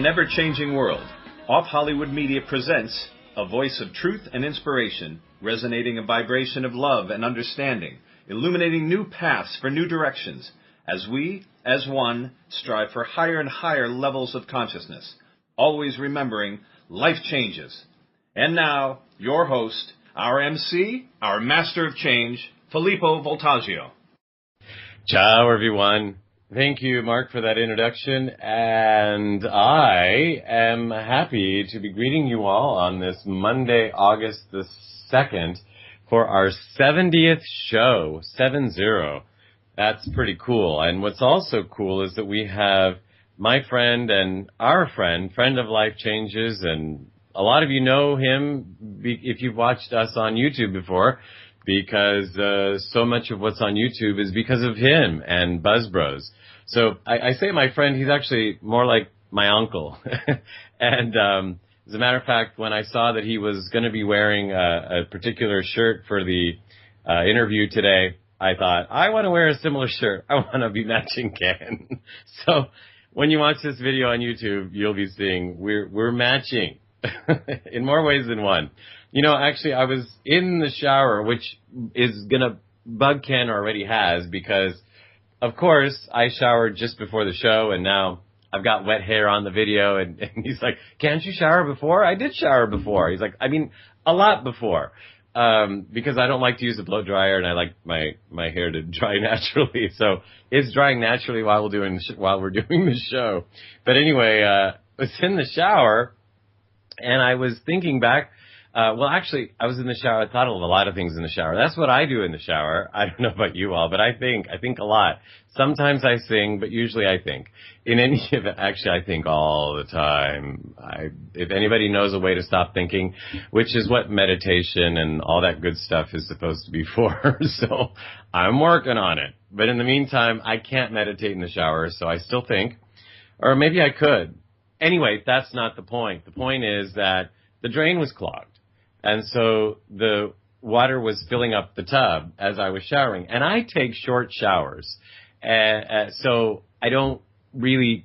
an ever-changing world, Off Hollywood Media presents a voice of truth and inspiration, resonating a vibration of love and understanding, illuminating new paths for new directions, as we, as one, strive for higher and higher levels of consciousness, always remembering life changes. And now, your host, our MC, our master of change, Filippo Voltaggio. Ciao, everyone. Thank you, Mark, for that introduction. And I am happy to be greeting you all on this Monday, August the 2nd, for our 70th show, 7-0. That's pretty cool. And what's also cool is that we have my friend and our friend of Life Changes, and a lot of you know him if you've watched us on YouTube before, because so much of what's on YouTube is because of him and Buzz Bros. So I say my friend, he's actually more like my uncle. And as a matter of fact, when I saw that he was going to be wearing a particular shirt for the interview today, I thought, I want to wear a similar shirt. I want to be matching Ken. So when you watch this video on YouTube, you'll be seeing we're matching in more ways than one. You know, actually, I was in the shower, which is going to bug Ken, or already has, because, of course, I showered just before the show, and now I've got wet hair on the video, and he's like, can't you shower before? I did shower before. He's like, I mean, a lot before, because I don't like to use a blow dryer, and I like my hair to dry naturally. So it's drying naturally while we're doing the show. But anyway, I was in the shower, and I was thinking back. Well, actually, I was in the shower. I thought of a lot of things in the shower. That's what I do in the shower. I don't know about you all, but I think a lot. Sometimes I sing, but usually I think. In any event, actually, I think all the time. If anybody knows a way to stop thinking, which is what meditation and all that good stuff is supposed to be for. So I'm working on it. But in the meantime, I can't meditate in the shower, so I still think. Or maybe I could. Anyway, that's not the point. The point is that the drain was clogged. And so the water was filling up the tub as I was showering. And I take short showers. So I don't really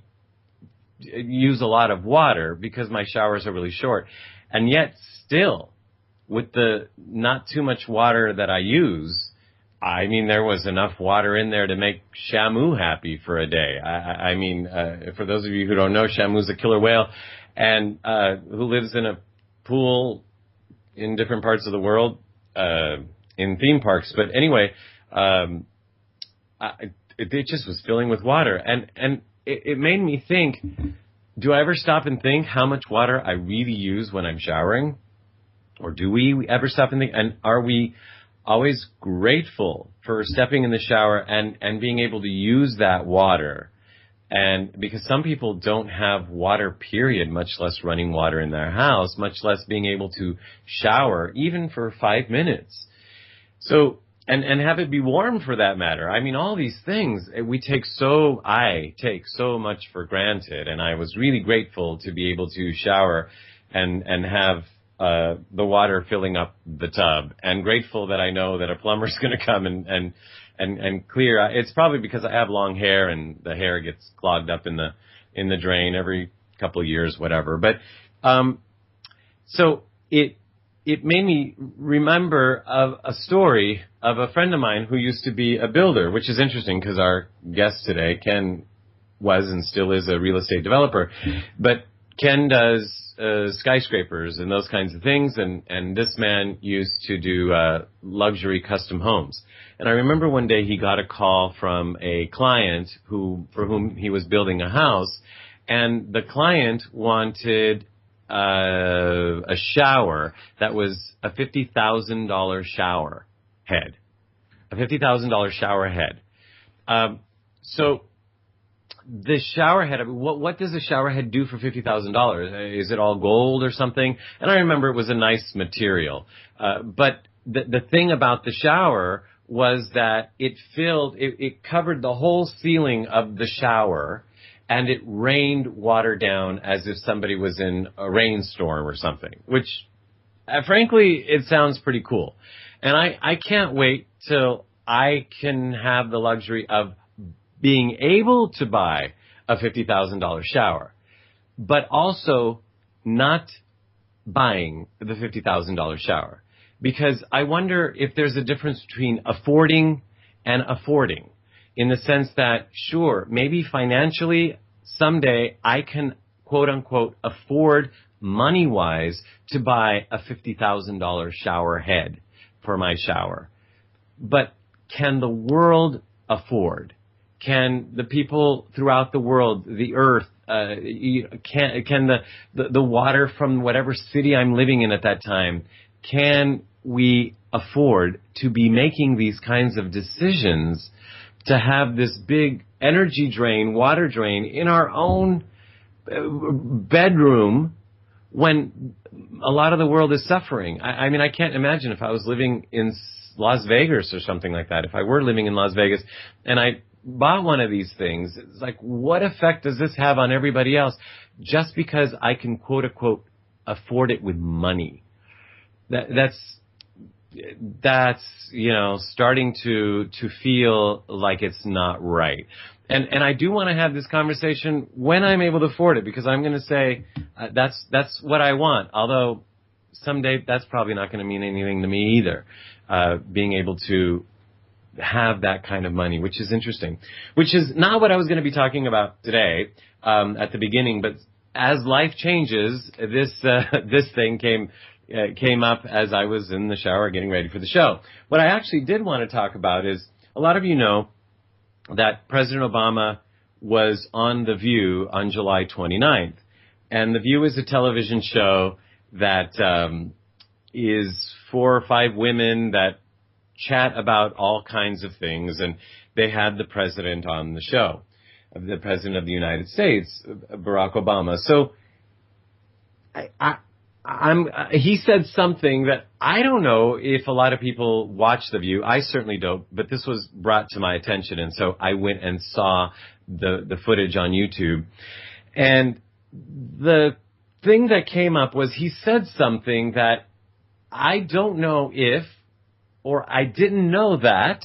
use a lot of water because my showers are really short. And yet still, with the not too much water that I use, I mean, there was enough water in there to make Shamu happy for a day. I mean, for those of you who don't know, Shamu's a killer whale and who lives in a pool in different parts of the world, in theme parks. But anyway, it just was filling with water. And it made me think, do I ever stop and think how much water I really use when I'm showering? Or do we ever stop and think? And are we always grateful for stepping in the shower and being able to use that water? And because some people don't have water, period, much less running water in their house, much less being able to shower even for 5 minutes. So, and have it be warm for that matter. I mean, all these things I take so much for granted. And I was really grateful to be able to shower and have the water filling up the tub, and grateful that I know that a plumber's going to come and clear. It's probably because I have long hair and the hair gets clogged up in the drain every couple of years, whatever. But so it made me remember of a story of a friend of mine who used to be a builder, which is interesting because our guest today, Ken, was and still is a real estate developer. But Ken does skyscrapers and those kinds of things, and this man used to do luxury custom homes. And I remember one day he got a call from a client for whom he was building a house, and the client wanted a shower that was a $50,000 shower head. A $50,000 shower head. So the shower head, what does a shower head do for $50,000? Is it all gold or something? And I remember it was a nice material. But the thing about the shower was that it covered the whole ceiling of the shower, and it rained water down as if somebody was in a rainstorm or something, which, frankly, it sounds pretty cool. And I can't wait till I can have the luxury of being able to buy a $50,000 shower. but also not buying the $50,000 shower. Because I wonder if there's a difference between affording and affording, in the sense that, sure, maybe financially someday I can, quote unquote, afford money-wise to buy a $50,000 shower head for my shower. But can the world afford? Can the people throughout the world, the earth, can the water from whatever city I'm living in at that time, can we afford to be making these kinds of decisions, to have this big energy drain, water drain in our own bedroom when a lot of the world is suffering? I mean, I can't imagine if I was living in Las Vegas or something like that. If I were living in Las Vegas and I bought one of these things, it's like, what effect does this have on everybody else just because I can, quote unquote, afford it with money? That's starting to feel like it's not right. And I do want to have this conversation when I'm able to afford it, because I'm going to say that's what I want. Although someday that's probably not going to mean anything to me either. Being able to have that kind of money, which is interesting, which is not what I was going to be talking about today at the beginning. But as life changes, this thing came up as I was in the shower getting ready for the show. What I actually did want to talk about is, a lot of you know that President Obama was on The View on July 29th. And The View is a television show that is 4 or 5 women that chat about all kinds of things. And they had the president on the show, the president of the United States, Barack Obama. So he said something that I don't know if a lot of people watch The View. I certainly don't, but this was brought to my attention, and so I went and saw the footage on YouTube. And the thing that came up was he said something that I don't know if, or I didn't know that,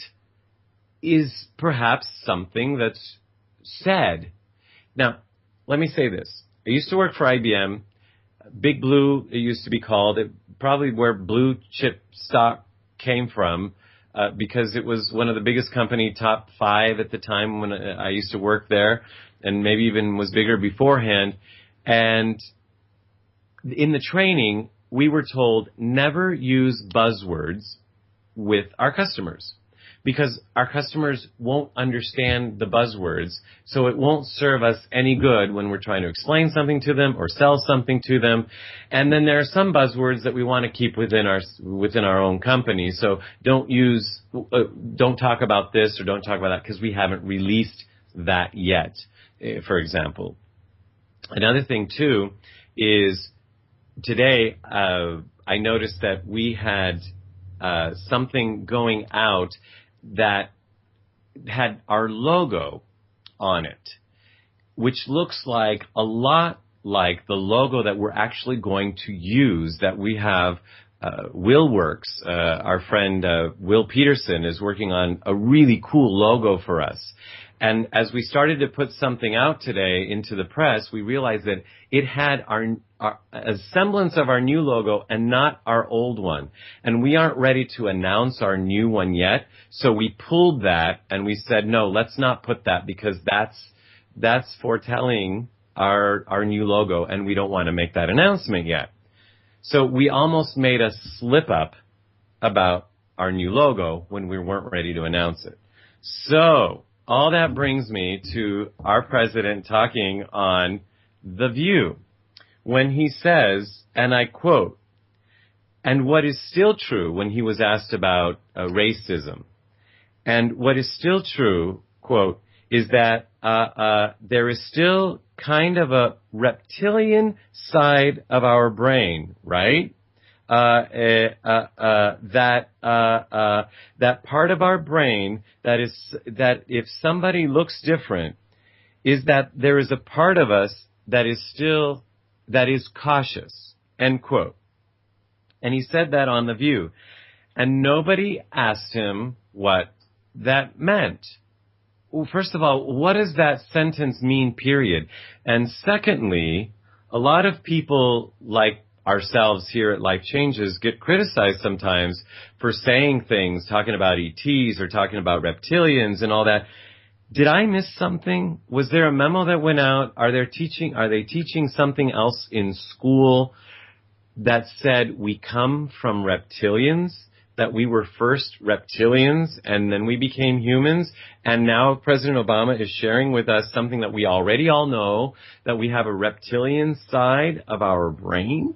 is perhaps something that's said. Now, let me say this. I used to work for IBM. Big Blue, it used to be called. It probably where blue chip stock came from, because it was one of the biggest company, top 5 at the time when I used to work there, and maybe even was bigger beforehand. And in the training, we were told never use buzzwords with our customers, because our customers won't understand the buzzwords, so it won't serve us any good when we're trying to explain something to them or sell something to them. And then there are some buzzwords that we want to keep within our own company. So don't talk about this or don't talk about that because we haven't released that yet, for example. Another thing too is today I noticed that we had something going out that had our logo on it, which looks like a lot like the logo that we're actually going to use, that we have. Will Works, our friend Will Peterson, is working on a really cool logo for us. And as we started to put something out today into the press, we realized that it had a semblance of our new logo and not our old one. And we aren't ready to announce our new one yet. So we pulled that and we said, no, let's not put that, because that's foretelling our new logo, and we don't want to make that announcement yet. So we almost made a slip up about our new logo when we weren't ready to announce it. So all that brings me to our president talking on The View when he says, and I quote, and what is still true, when he was asked about racism, and what is still true, quote, is that there is still kind of a reptilian side of our brain, right? That part of our brain that if somebody looks different, is that there is a part of us that is cautious, end quote. And he said that on The View. And nobody asked him what that meant. Well, first of all, what does that sentence mean, period? And secondly, a lot of people like ourselves here at Life Changes get criticized sometimes for saying things, talking about ETs or talking about reptilians and all that. Did I miss something? Was there a memo that went out? Are they teaching something else in school that said we come from reptilians, that we were first reptilians and then we became humans, and now President Obama is sharing with us something that we already all know, that we have a reptilian side of our brain?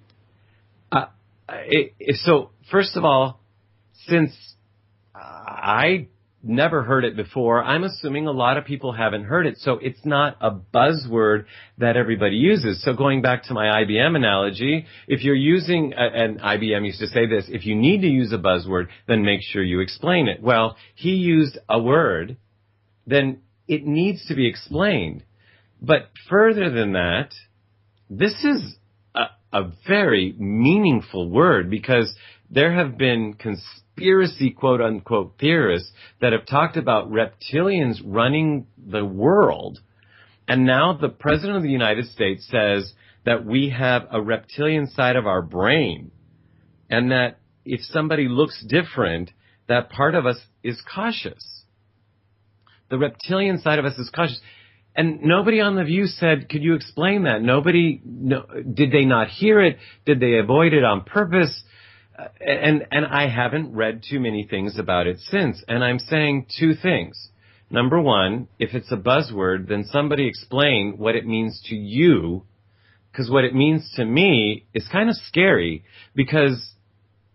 So, first of all, since I never heard it before, I'm assuming a lot of people haven't heard it, so it's not a buzzword that everybody uses. So going back to my IBM analogy, if you're using, and IBM used to say this, if you need to use a buzzword, then make sure you explain it. Well, he used a word, then it needs to be explained. But further than that, this is a very meaningful word, because there have been conspiracy, quote-unquote, theorists that have talked about reptilians running the world. And now the President of the United States says that we have a reptilian side of our brain, and that if somebody looks different, that part of us is cautious. The reptilian side of us is cautious. And nobody on The View said, could you explain that? Did they not hear it? Did they avoid it on purpose? And I haven't read too many things about it since. And I'm saying two things. Number one, if it's a buzzword, then somebody explain what it means to you. Because what it means to me is kind of scary. Because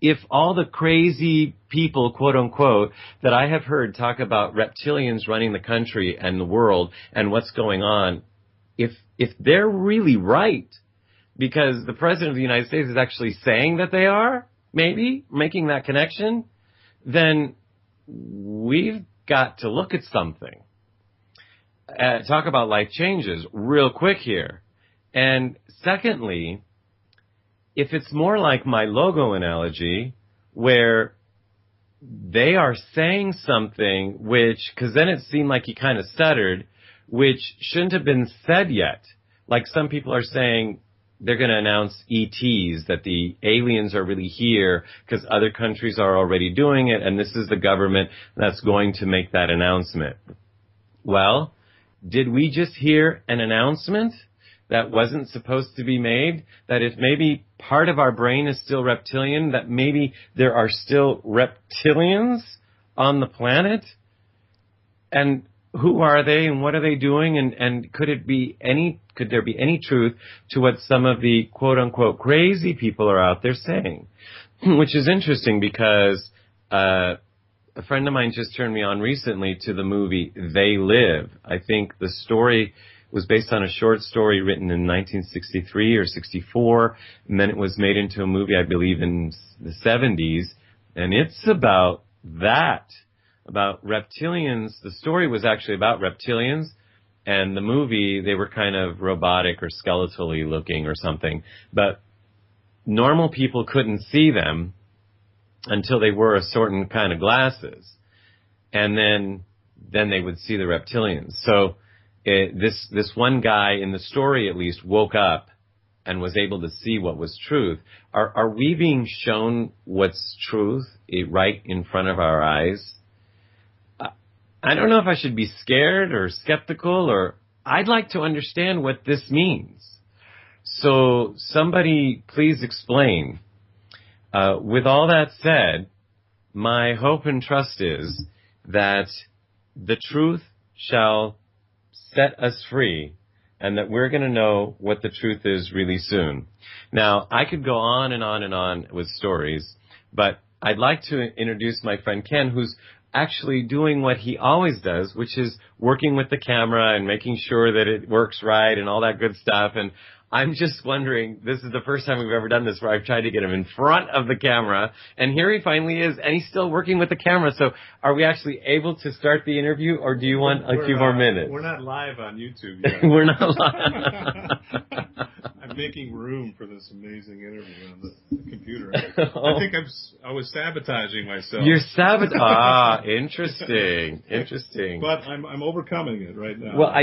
if all the crazy people, quote unquote, that I have heard talk about reptilians running the country and the world and what's going on, if they're really right, because the President of the United States is actually saying that they are, maybe making that connection, then we've got to look at something. Talk about life changes real quick here. And secondly, if it's more like my logo analogy, where they are saying something which, because then it seemed like he kind of stuttered, which shouldn't have been said yet. Like some people are saying they're going to announce ETs, that the aliens are really here because other countries are already doing it, and this is the government that's going to make that announcement. Well, did we just hear an announcement that wasn't supposed to be made, that if maybe part of our brain is still reptilian, that maybe there are still reptilians on the planet? And who are they and what are they doing? And could there be any truth to what some of the quote unquote crazy people are out there saying? Which is interesting, because a friend of mine just turned me on recently to the movie They Live. I think the story was based on a short story written in 1963 or 64, and then it was made into a movie, I believe, in the 70s, and it's about that, about reptilians. The story was actually about reptilians, and the movie, they were kind of robotic or skeletally looking or something, but normal people couldn't see them until they wore a certain kind of glasses, and then they would see the reptilians. So this one guy in the story, at least, woke up and was able to see what was truth. Are we being shown what's truth right in front of our eyes? I don't know if I should be scared or skeptical, or I'd like to understand what this means. So somebody please explain. With all that said, my hope and trust is that the truth shall set us free, and that we're going to know what the truth is really soon. Now, I could go on and on and on with stories, but I'd like to introduce my friend Ken, who's actually doing what he always does, which is working with the camera and making sure that it works right and all that good stuff. And I'm just wondering, this is the first time we've ever done this where I've tried to get him in front of the camera, and here he finally is, and he's still working with the camera. So are we actually able to start the interview, or do you want a few more minutes? We're not live on YouTube yet. We're not live. I'm making room for this amazing interview. computer. I think I was sabotaging myself. You're interesting. Interesting. But I'm overcoming it right now. Well,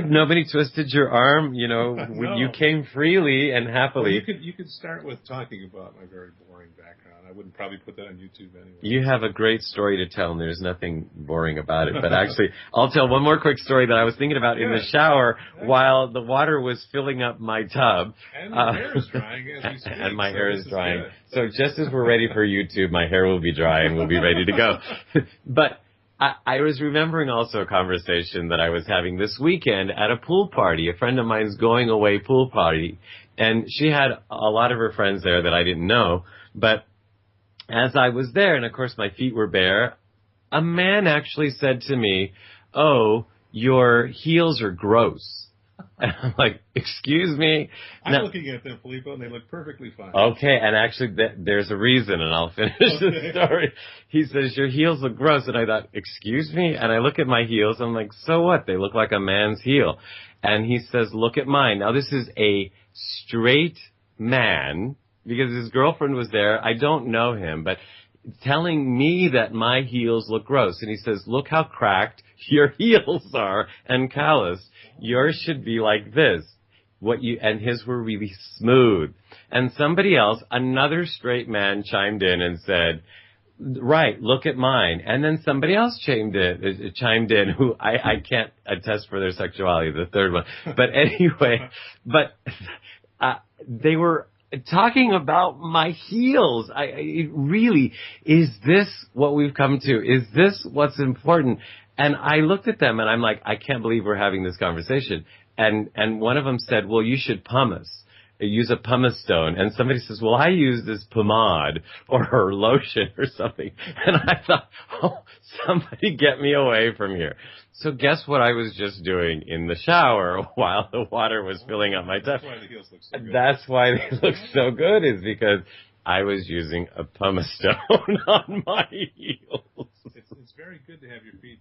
nobody twisted your arm. No. You came freely and happily. Well, you could start with talking about my very boring background. I wouldn't probably put that on YouTube anyway. You have a great story to tell, and there's nothing boring about it. But actually, I'll tell one more quick story that I was thinking about in the shower while the water was filling up my tub. And my hair is drying as we speak. And my hair is drying. So just as we're ready for YouTube, my hair will be dry and we'll be ready to go. But I was remembering also a conversation that I was having this weekend at a pool party. A friend of mine's going away pool party. And she had a lot of her friends there that I didn't know. But as I was there, and of course my feet were bare, a man actually said to me, "Oh, your heels are gross." And I'm like, "Excuse me?" I'm looking at them, Filippo, and they look perfectly fine. Okay, and actually there's a reason, and I'll finish the story. He says, "Your heels look gross." And I thought, "Excuse me?" And I look at my heels, I'm like, "So what? They look like a man's heel." And he says, "Look at mine." Now, this is a straight man, because his girlfriend was there. I don't know him, but telling me that my heels look gross. And he says, "Look how cracked your heels are and calloused. Yours should be like this." And his were really smooth. And somebody else, another straight man, chimed in and said, "Right, look at mine." And then somebody else chimed in, who I can't attest for their sexuality, the third one. But anyway, they were talking about my heels. It really, is this what we've come to? Is this what's important? And I looked at them and I'm like, I can't believe we're having this conversation. And one of them said, "Well, you should pumice. Use a pumice stone." And somebody says, "Well, I use this pomade or lotion or something." And I thought, oh, somebody get me away from here. So guess what I was just doing in the shower while the water was filling up my tub? That's why the heels look so good. That's why they look so good, is because I was using a pumice stone on my heels. It's very good to have your feet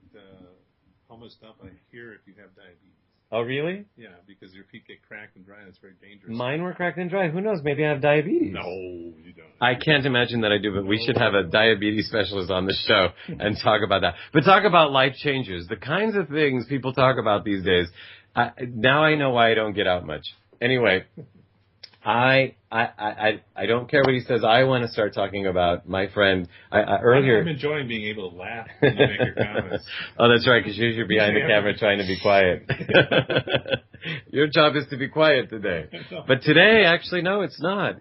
pumiced up, I hear, if you have diabetes. Oh, really? Yeah, because your feet get cracked and dry, and it's very dangerous. Mine were cracked and dry. Who knows? Maybe I have diabetes. No, you don't. I can't imagine that I do, but we should have a diabetes specialist on the show and talk about that. But talk about life changes, the kinds of things people talk about these days. Now I know why I don't get out much. Anyway, I don't care what he says. I want to start talking about my friend. Earlier, I'm enjoying being able to laugh when you make your comments. Oh, that's right, because you're behind the camera trying to be quiet. Your job is to be quiet today. But today, actually, no, it's not.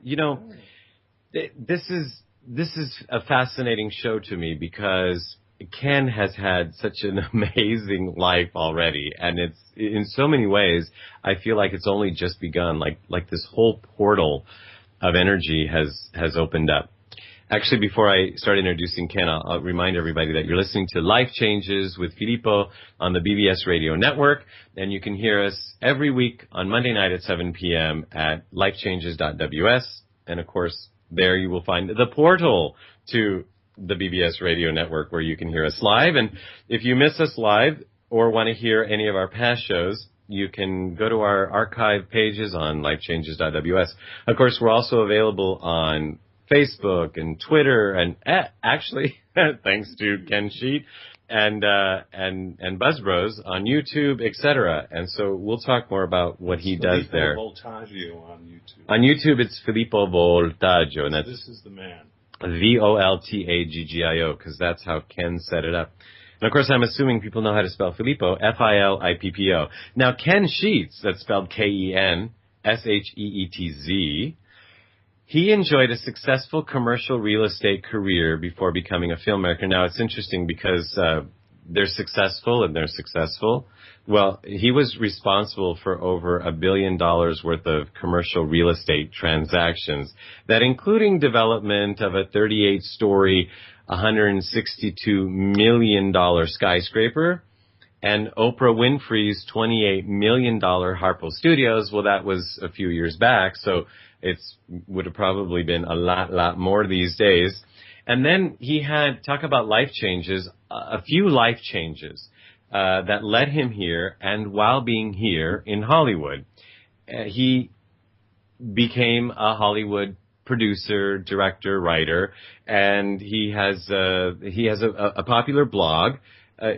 This is a fascinating show to me because Ken has had such an amazing life already, and it's in so many ways I feel like it's only just begun. Like this whole portal of energy has opened up. Actually, before I start introducing Ken, I'll remind everybody that you're listening to Life Changes with Filippo on the BBS Radio Network, and you can hear us every week on Monday night at 7 p.m. at lifechanges.ws, and of course, there you will find the portal to the BBS Radio Network where you can hear us live. And if you miss us live or want to hear any of our past shows, you can go to our archive pages on lifechanges.ws. Of course, we're also available on Facebook and Twitter and actually, thanks to Ken Sheetz and Buzz Bros on YouTube, etc. And so we'll talk more about what he does there. Voltaggio on YouTube. On YouTube, it's Filippo Voltaggio. And This is the man. Voltaggio, because that's how Ken set it up. And of course, I'm assuming people know how to spell Filippo, Filippo. Now, Ken Sheetz, that's spelled Ken Sheetz, he enjoyed a successful commercial real estate career before becoming a filmmaker. Now, it's interesting because they're successful and they're successful. Well, he was responsible for over $1 billion worth of commercial real estate transactions, that including development of a 38-story, $162 million skyscraper, and Oprah Winfrey's $28 million Harpo Studios. Well, that was a few years back, so would have probably been a lot more these days. And then he had, talk about life changes, a few life changes that led him here, and while being here in Hollywood, he became a Hollywood producer, director, writer, and he has a popular blog.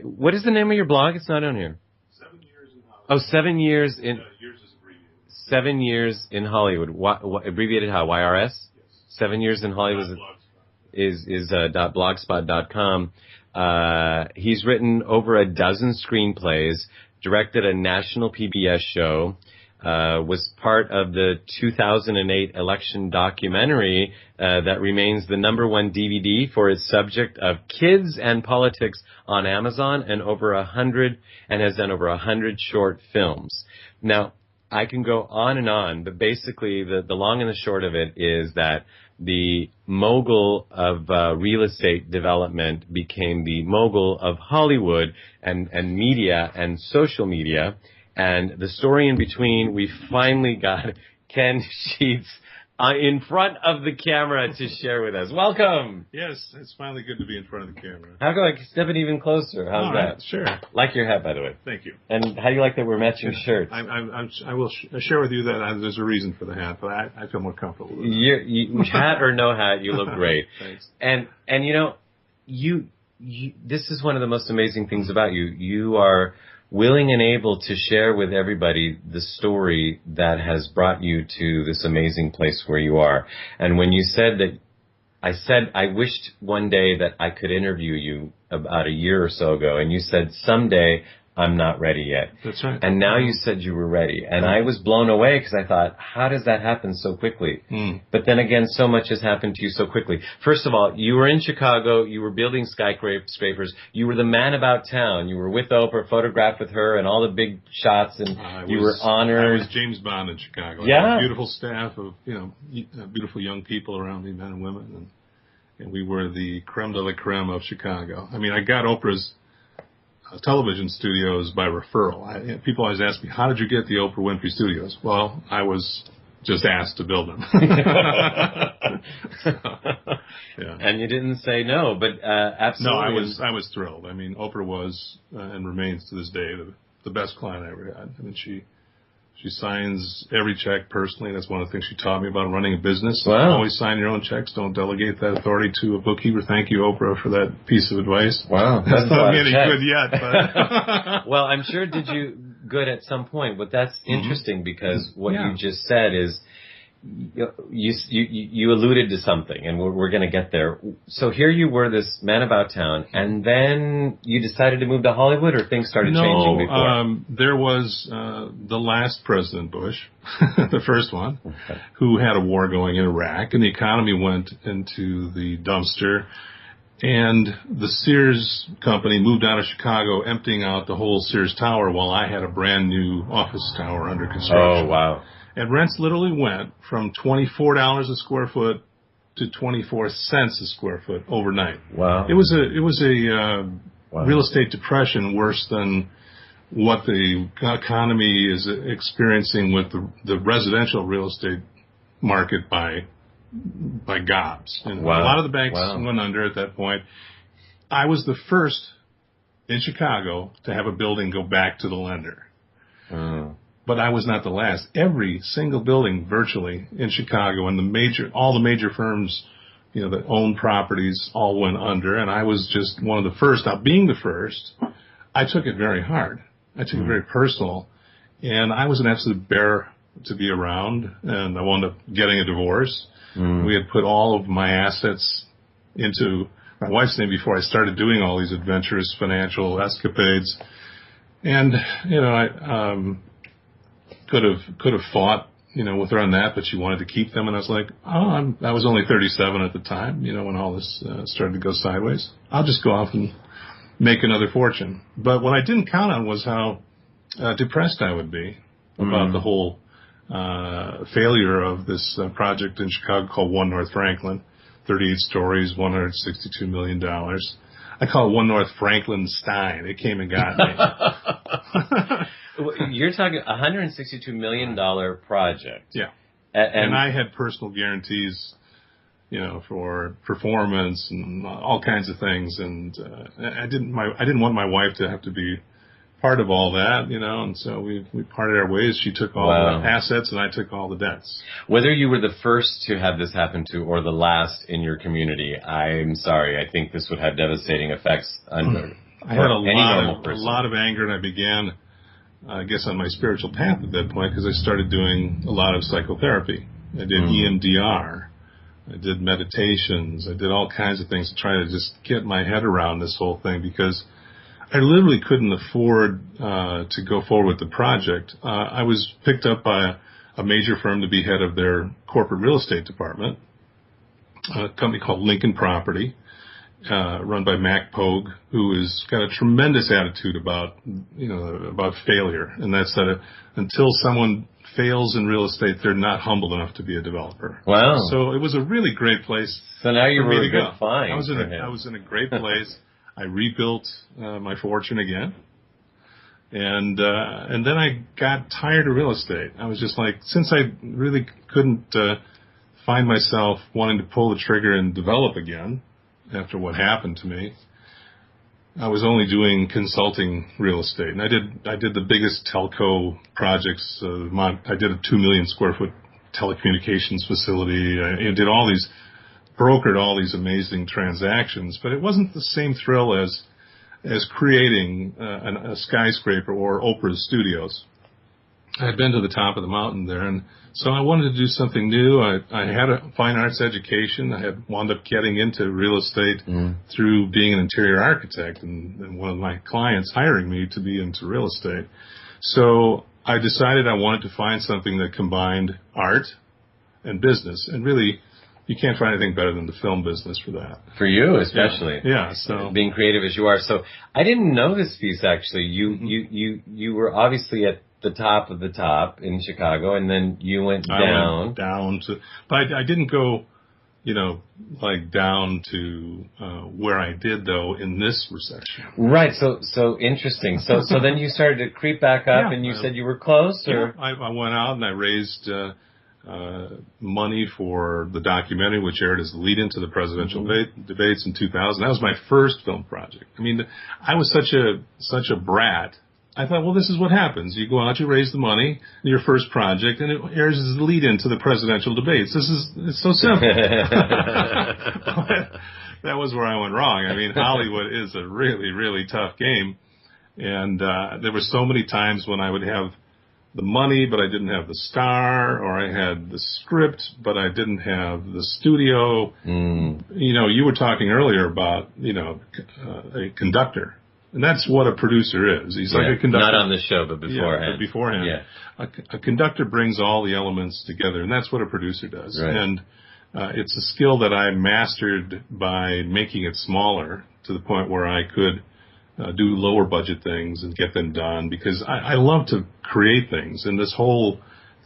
What is the name of your blog? It's not on here. 7 years in Hollywood. Oh, 7 years in. Years is abbreviated. 7 years in Hollywood. What abbreviated how? YRS? Yes. 7 years in Hollywood is .blogspot.com. He's written over a dozen screenplays, directed a national PBS show, was part of the 2008 election documentary that remains the #1 DVD for its subject of kids and politics on Amazon, and has done over 100 short films. Now, I can go on and on, but basically the long and the short of it is that the mogul of real estate development became the mogul of Hollywood and media and social media. And the story in between, we finally got Ken Sheetz in front of the camera to share with us. Welcome. Yes, it's finally good to be in front of the camera. How can I step it even closer? How's that? Sure. Like your hat, by the way. Thank you. And how do you like that we're matching shirts? I will share with you that there's a reason for the hat, but I feel more comfortable with it. Hat or no hat, you look great. Thanks. And you know, you this is one of the most amazing things about you. You are willing and able to share with everybody the story that has brought you to this amazing place where you are. And when you said that, I wished one day that I could interview you about a year or so ago, and you said, someday I'm not ready yet. That's right. And now you said you were ready. And I was blown away because I thought, how does that happen so quickly? But then again, so much has happened to you so quickly. First of all, you were in Chicago. You were building skyscrapers. You were the man about town. You were with Oprah, photographed with her and all the big shots, and you were honored. I was James Bond in Chicago. Yeah. I had a beautiful staff of, beautiful young people around me, men and women. And we were the creme de la creme of Chicago. I mean, I got Oprah's television studios by referral. People always ask me, how did you get the Oprah Winfrey Studios? Well, I was just asked to build them. Yeah. And you didn't say no, but absolutely. No, I was thrilled. I mean, Oprah was and remains to this day the best client I ever had. I mean, she signs every check personally. That's one of the things she taught me about running a business. Wow. Always sign your own checks. Don't delegate that authority to a bookkeeper. Thank you, Oprah, for that piece of advice. Wow. That's not any good yet. But well, I'm sure did you good at some point, but that's interesting because what you just said is you alluded to something, and we're going to get there. So here you were, this man about town, and then you decided to move to Hollywood, or things started changing before? There was the last President Bush, the first one, who had a war going in Iraq, and the economy went into the dumpster. And the Sears company moved out of Chicago, emptying out the whole Sears Tower, while I had a brand new office tower under construction. Oh, wow. And rents literally went from $24 a square foot to 24 cents a square foot overnight. Wow. It was a real estate depression worse than what the economy is experiencing with the residential real estate market by gobs. And a lot of the banks went under at that point. I was the first in Chicago to have a building go back to the lender. But I was not the last. Every single building virtually in Chicago and all the major firms, that own properties all went under, and I was just one of the first. Now, being the first, I took it very hard. I took it very personal, and I was an absolute bear to be around, and I wound up getting a divorce. We had put all of my assets into my wife's name before I started doing all these adventurous financial escapades, and I could have fought, with her on that, but she wanted to keep them, and I was like, I was only 37 at the time, when all this started to go sideways. I'll just go off and make another fortune. But what I didn't count on was how depressed I would be about the whole failure of this project in Chicago called One North Franklin, 38 stories, $162 million. I call it One North Franklin-Stein. It came and got me. You're talking $162 million project. Yeah. And I had personal guarantees, for performance and all kinds of things. And I didn't want my wife to have to be part of all that, and so we parted our ways. She took all the assets, and I took all the debts. Whether you were the first to have this happen to or the last in your community, I'm sorry. I think this would have devastating effects on I had a lot of anger, and I began, I guess, on my spiritual path at that point, because I started doing a lot of psychotherapy. I did EMDR. I did meditations. I did all kinds of things to try to just get my head around this whole thing, because I literally couldn't afford to go forward with the project. I was picked up by a major firm to be head of their corporate real estate department, a company called Lincoln Property, run by Mac Pogue, who has got a tremendous attitude about failure, and that's that until someone fails in real estate, they're not humble enough to be a developer. Wow! So it was a really great place. So now you were a good go. find. I was in a great place. I rebuilt my fortune again, and then I got tired of real estate. I was just like, since I really couldn't find myself wanting to pull the trigger and develop again after what happened to me, I was only doing consulting real estate, and I did the biggest telco projects. I did a 2 million square foot telecommunications facility. I did brokered all these amazing transactions, but it wasn't the same thrill as creating a skyscraper or Oprah's studios. I had been to the top of the mountain there, and so I wanted to do something new. I had a fine arts education. I had wound up getting into real estate through being an interior architect, and one of my clients hiring me to be into real estate. So I decided I wanted to find something that combined art and business, and really, you can't find anything better than the film business for that. For you, especially. Yeah. So being creative as you are. So I didn't know this piece, actually. You were obviously at the top of the top in Chicago, and then you went down. I went down to, but I didn't go, down to where I did, though, in this recession. Right. So interesting. So then you started to creep back up, and you said you were close, or? Yeah, I went out and I raised money for the documentary, which aired as the lead-in to the presidential debates in 2000. That was my first film project. I mean, I was such a brat. I thought, well, this is what happens. You go out, you raise the money, your first project, and it airs as the lead-in to the presidential debates. It's so simple. That was where I went wrong. I mean, Hollywood is a really, really tough game. And there were so many times when I would have the money, but I didn't have the star, or I had the script, but I didn't have the studio. You were talking earlier about, a conductor. And that's what a producer is. He's like a conductor. Not on the show, but beforehand. Yeah, but beforehand. Yeah. A conductor brings all the elements together, and that's what a producer does. Right. And it's a skill that I mastered by making it smaller to the point where I could do lower budget things and get them done, because I love to create things. And this whole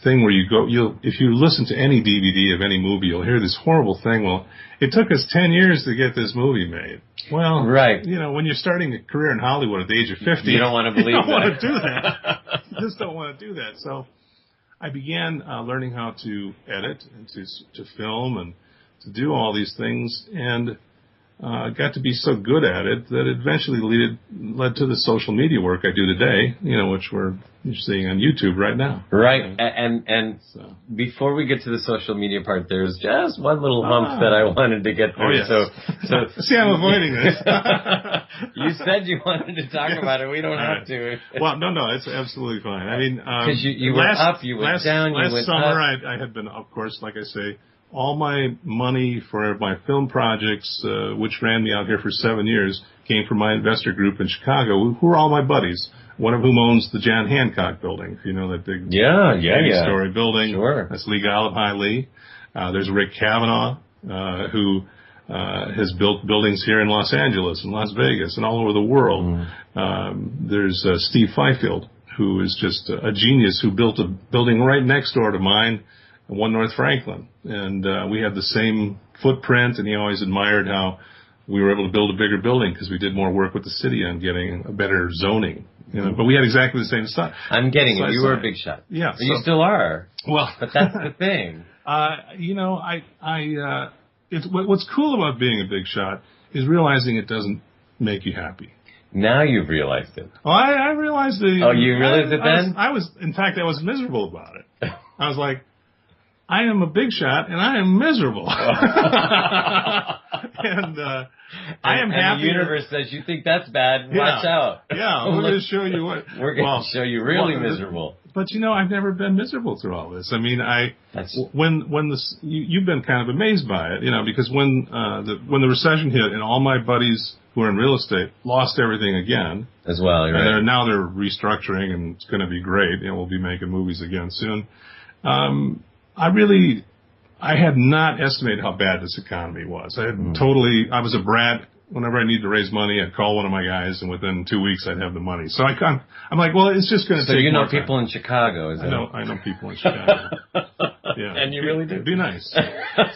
thing where if you listen to any DVD of any movie, you'll hear this horrible thing. Well, it took us 10 years to get this movie made. Well, right. When you're starting a career in Hollywood at the age of 50, you don't want to believe you don't want to do that. You just don't want to do that. So I began learning how to edit and to film and to do all these things, and got to be so good at it that it eventually led to the social media work I do today, which you're seeing on YouTube right now. Right. And so, before we get to the social media part, there's just one little hump that I wanted to get through. Oh, yes. So see, I'm avoiding this. You said you wanted to talk about it. We don't have to. Well, no, it's absolutely fine. I mean, because you were up, you went down, you went last summer, up. I had been, of course, like I say, all my money for my film projects, which ran me out here for 7 years, came from my investor group in Chicago, who are all my buddies, one of whom owns the John Hancock building, if you know that big 80-story building. Sure. That's Lee Golub High Lee. There's Rick Kavanaugh, who has built buildings here in Los Angeles and Las Vegas and all over the world. There's Steve Fifield, who is just a genius, who built a building right next door to mine, 1 North Franklin, and we had the same footprint, and he always admired how we were able to build a bigger building because we did more work with the city on getting a better zoning. But we had exactly the same stuff. I'm getting it. You were a big shot. Yeah. You still are. Well, but that's the thing. What's cool about being a big shot is realizing it doesn't make you happy. Now you've realized it. Well, I realized it. Oh, you realized it then? In fact, I was miserable about it. I was like, I am a big shot and I am miserable. And I am happy. And the universe says, you think that's bad, watch out. Yeah, we're going to show you what. We're going to show you really miserable. But I've never been miserable through all this. I mean, you've been kind of amazed by it, because when the recession hit and all my buddies who are in real estate lost everything again. As well, right. And now they're restructuring and it's going to be great. We'll be making movies again soon. I had not estimated how bad this economy was. I was a brat. Whenever I need to raise money, I'd call one of my guys, and within 2 weeks, I'd have the money. So I'm like, well, it's just going to take. So you know people in Chicago, is it? I know people in Chicago. Yeah, and you really do. It'd be nice.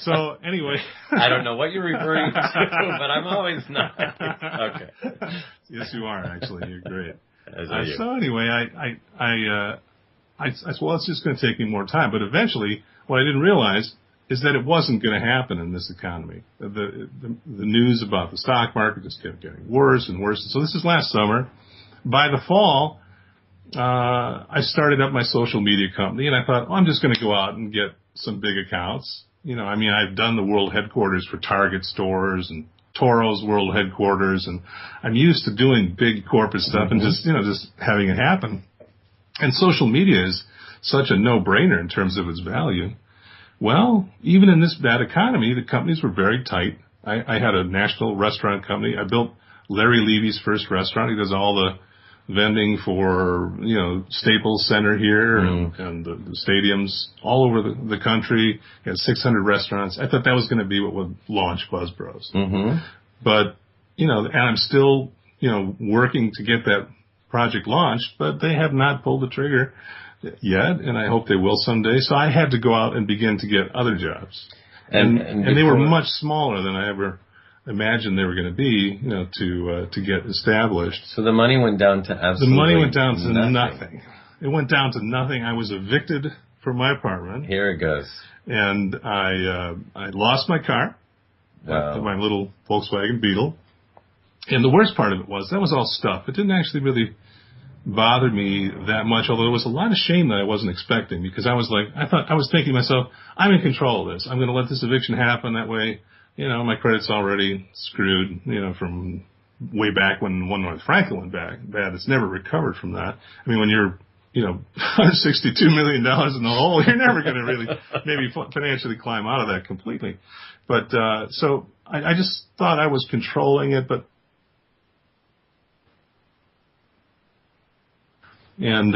So anyway, I don't know what you're referring to, but I'm always nice. Okay. Yes, you are actually. You're great. So anyway, I said, well, it's just going to take me more time. But eventually, what I didn't realize is that it wasn't going to happen in this economy. The news about the stock market just kept getting worse and worse. So this is last summer. By the fall, I started up my social media company, and I thought, I'm just going to go out and get some big accounts. I've done the world headquarters for Target stores and Toro's world headquarters, and I'm used to doing big corporate stuff and just having it happen. And social media is such a no-brainer in terms of its value. Well, even in this bad economy, the companies were very tight. I had a national restaurant company. I built Larry Levy's first restaurant. He does all the vending for, Staples Center here and the stadiums all over the country. He had 600 restaurants. I thought that was going to be what would launch Buzz Bros. Mm-hmm. But, and I'm still, working to get that project launched, but they have not pulled the trigger yet, and I hope they will someday. So I had to go out and begin to get other jobs. And they were much smaller than I ever imagined they were going to be, to get established. So the money went down to absolutely The money went down to nothing. It went down to nothing. I was evicted from my apartment. Here it goes. And I lost my car, my little Volkswagen Beetle. And the worst part of it was that was all stuff. It didn't actually really bother me that much, although there was a lot of shame that I wasn't expecting, because I was thinking to myself, I'm in control of this. I'm going to let this eviction happen. That way, my credit's already screwed, from way back when One North Franklin went bad. It's never recovered from that. I mean, when you're, $162 million in the hole, you're never going to really maybe financially climb out of that completely. But, so I just thought I was controlling it, but And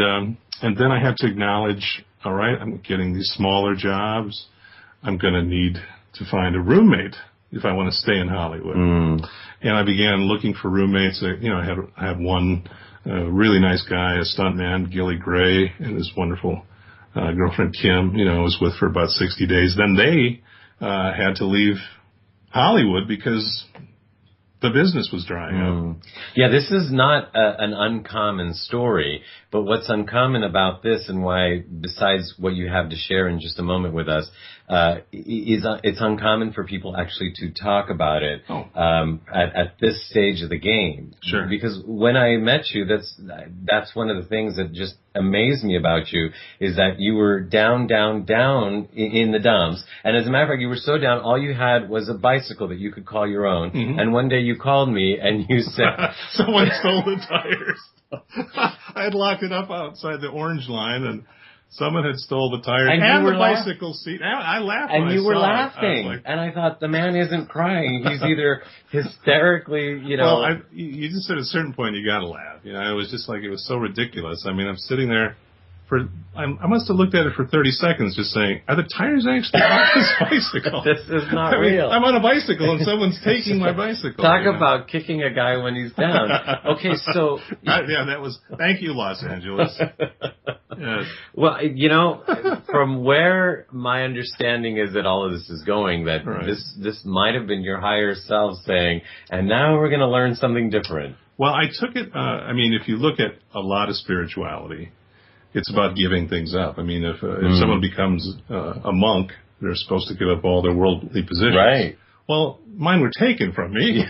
then I have to acknowledge, all right, I'm getting these smaller jobs. I'm going to need to find a roommate if I want to stay in Hollywood. And I began looking for roommates. I had one really nice guy, a stuntman, Gilly Gray, and his wonderful girlfriend, Kim, I was with for about 60 days. Then they had to leave Hollywood because the business was drying up. Yeah, this is not an uncommon story, but what's uncommon about this, and why, besides what you have to share in just a moment with us, is it's uncommon for people actually to talk about it at this stage of the game. Sure. Because when I met you, that's one of the things that just amazed me about you, is that you were down in the dumps. And as a matter of fact, you were so down, all you had was a bicycle that you could call your own. Mm-hmm. And one day you called me and you said... Someone stole the tires. I had locked it up outside the orange line, and someone had stole the tires and the bicycle seat. I laughed when I saw it. And you were laughing. And I thought, the man isn't crying. He's either hysterically, Well, you just at a certain point, you got to laugh. It was just like, it was so ridiculous. I mean, I'm sitting there I must have looked at it for 30 seconds just saying, are the tires actually on this bicycle? This is not real. I'm on a bicycle and someone's taking my bicycle. Talk about kicking a guy when he's down. Okay, so... Thank you, Los Angeles. Yes. Well, from where my understanding is that all of this is going, that this might have been your higher self saying, and now we're going to learn something different. Well, I took it, if you look at a lot of spirituality, it's about giving things up. I mean, if someone becomes a monk, they're supposed to give up all their worldly positions. Right. Well, mine were taken from me.